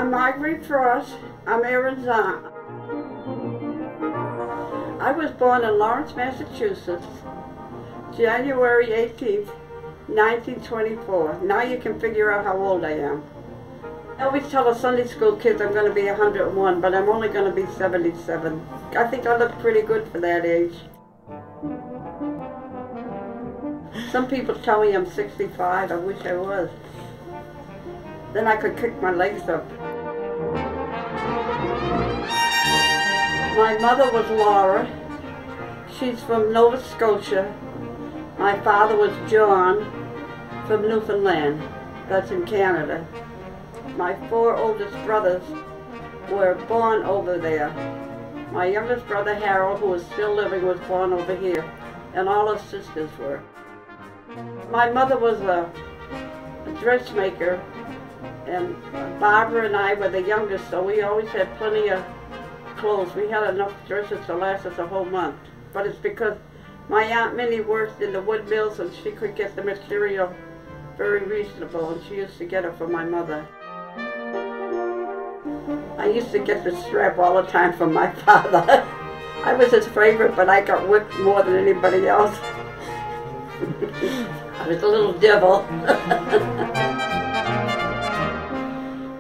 I'm Marguerite Frost. I'm Aaron's aunt. I was born in Lawrence, Massachusetts, January 18th, 1924. Now you can figure out how old I am. I always tell the Sunday school kids I'm going to be 101, but I'm only going to be 77. I think I look pretty good for that age. Some people tell me I'm 65. I wish I was. Then I could kick my legs up. My mother was Laura. She's from Nova Scotia. My father was John from Newfoundland. That's in Canada. My 4 oldest brothers were born over there. My youngest brother Harold, who is still living, was born over here, and all his sisters were. My mother was a dressmaker, and Barbara and I were the youngest, so we always had plenty of clothes. We had enough dresses to last us a whole month. But it's because my Aunt Minnie worked in the wood mills and she could get the material very reasonable, and she used to get it for my mother. I used to get the strap all the time from my father. I was his favorite, but I got whipped more than anybody else. I was a little devil.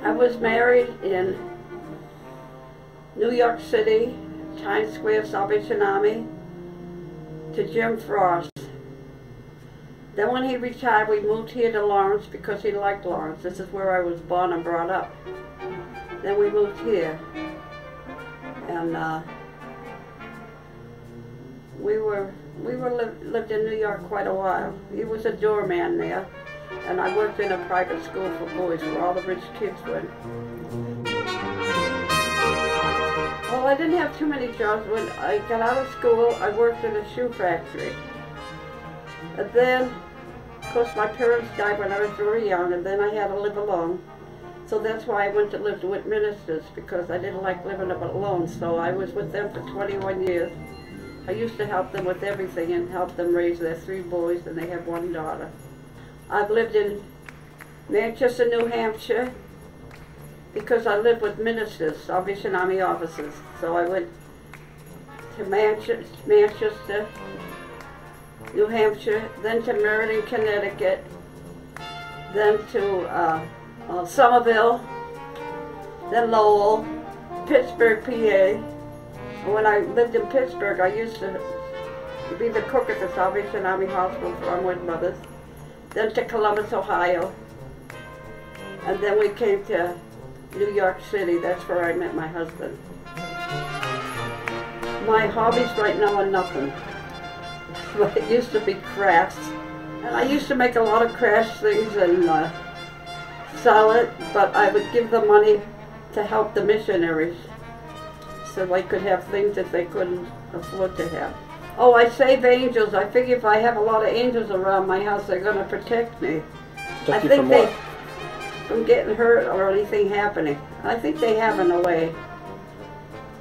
I was married in New York City, Times Square, Salvation Army, to Jim Frost. Then when he retired, we moved here to Lawrence because he liked Lawrence. This is where I was born and brought up. Then we moved here, and lived in New York quite a while. He was a doorman there, and I worked in a private school for boys where all the rich kids went. Well, I didn't have too many jobs. When I got out of school, I worked in a shoe factory. And then, of course, my parents died when I was very young, and then I had to live alone. So that's why I went to live with ministers, because I didn't like living alone. So I was with them for 21 years. I used to help them with everything and help them raise their 3 boys, and they have 1 daughter. I've lived in Manchester, New Hampshire, because I lived with ministers, Salvation Army officers. So I went to Manchester, New Hampshire, then to Meriden, Connecticut, then to Somerville, then Lowell, Pittsburgh, PA. And when I lived in Pittsburgh, I used to be the cook at the Salvation Army Hospital for Unwed Mothers, then to Columbus, Ohio, and then we came to New York City. That's where I met my husband. My hobbies right now are nothing. But it used to be crafts. And I used to make a lot of crafts things and sell it, but I would give the money to help the missionaries so they could have things that they couldn't afford to have. Oh, I save angels. I figure if I have a lot of angels around my house, they're going to protect me. Protect you from what? From getting hurt or anything happening. I think they have in a way.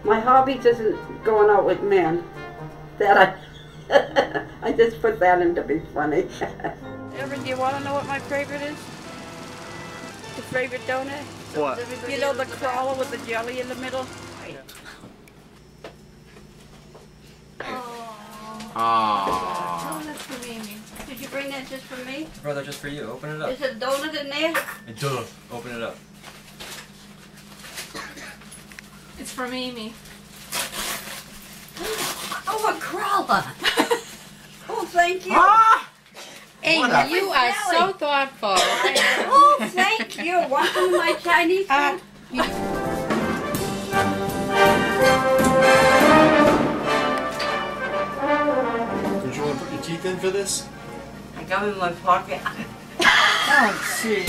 My hobbies isn't going out with men. That I just put that in to be funny. Ever, do you want to know what my favorite is? The favorite donut? What? You know the crawler with the jelly in the middle? Aww. Donuts for Amy. Did you bring that just for me? Brother, just for you. Open it up. Is a donut in there? It does. Open it up. It's from Amy. Oh, a crawler! Oh, thank you. Ah! Amy, you are so thoughtful. Oh, thank you. Want some of my Chinese food? Did you want to put your teeth in for this? I got them in my pocket. Oh, jeez.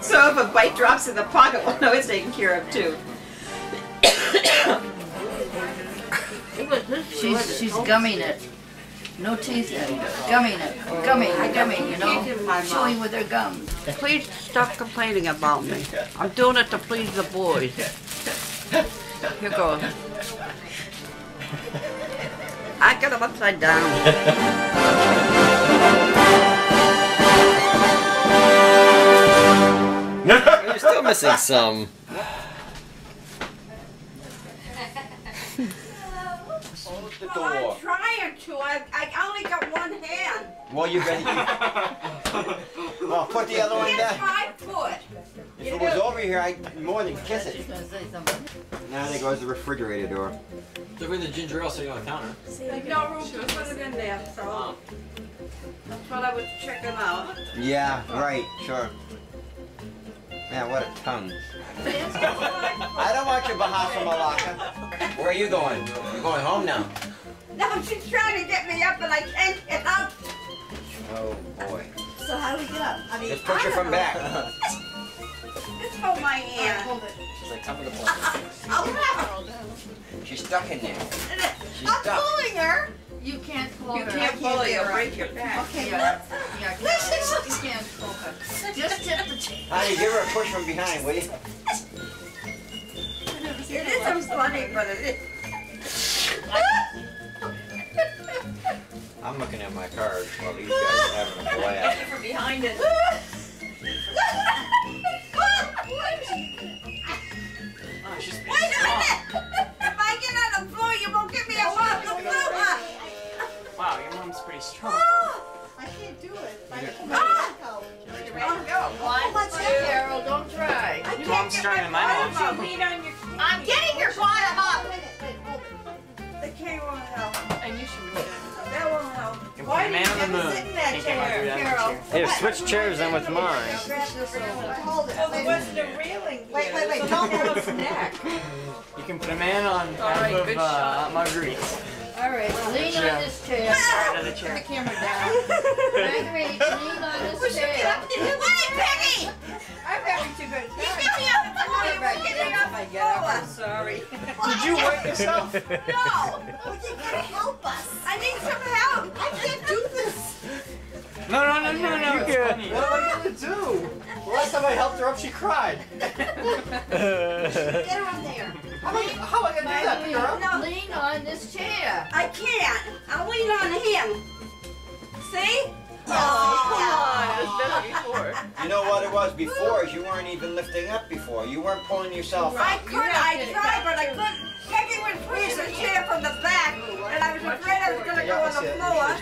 So if a bite drops in the pocket, we'll know it's taken care of too. She's gumming it. No teeth in it. Gumming it. Gumming, you know? Chewing with her gums. Please stop complaining about me. I'm doing it to please the boys. Here goes. I got them upside down. missing some. Hold the Well, door. I'm trying to. I only got one hand. Well, you better. Well, put the other one It's down. 5 foot. If it was over here, I'd more than kiss She's it. gonna say something. Now there goes the refrigerator door. They're in the ginger ale sitting on the counter. There's no room to put it in there, so that's what I was checking out. Yeah, right, sure. Man, what a tongue. I don't want your Bahasa Malacca. Where are you going? You're going home now. No, she's trying to get me up and I can't get up. Oh boy. So how do we get up? I mean, Just push her from back. Just hold my hand. She's like, come to the point. Oh, She's stuck in there. She's I'm stuck. pulling her. You can't pull You her. can't pull it, you'll break your back. Okay, Yeah, let's. yeah, you can't pull her. Just tip the chair. Honey, give her a push from behind, will you? It isn't funny, but it is. I'm looking at my cards while these guys are having a blast. From behind it. She's Wait a minute! If I get on the floor, you won't give me a walk the floor. Wow, your mom's pretty strong. I can't do it. You ready to go? One, two, Carol, don't try. I Your can't mom's get stronger than my bottom mom. up. Feet on your I'm getting your bottom up. Wait, hold it. The cane won't help. I knew she would do that. That won't help. You put a man on the moon. Sit in that Can't get Marguerite chair, out of the Carol. chair. Here, switch chairs then with mine. Hold it. Well, there wasn't a railing here. Wait, don't move the neck. You can put a man on right, half good of shot. Marguerite's. All right, lean on this chair. Another Put chair. the camera down. Marguerite, lean on this chair. Wait, Peggy! I'm having too good You get me on the floor, you won't get me on the floor. I'm sorry. Did you wet yourself? No! Well, you gotta help us. I need some help. I can't do this. No. You It's good. funny. What am I gonna do? The last time I helped her up, she cried. Get her on there. How am I gonna do that? Pick her up? No. Lean on this chair. I can't. I'll lean on him. See? Come on, it was better before. You know what it was before is you weren't even lifting up before. You weren't pulling yourself I up. could, I tried, but I couldn't. Peggy was pushing the chair from the back, and I was afraid I was going to go on the floor.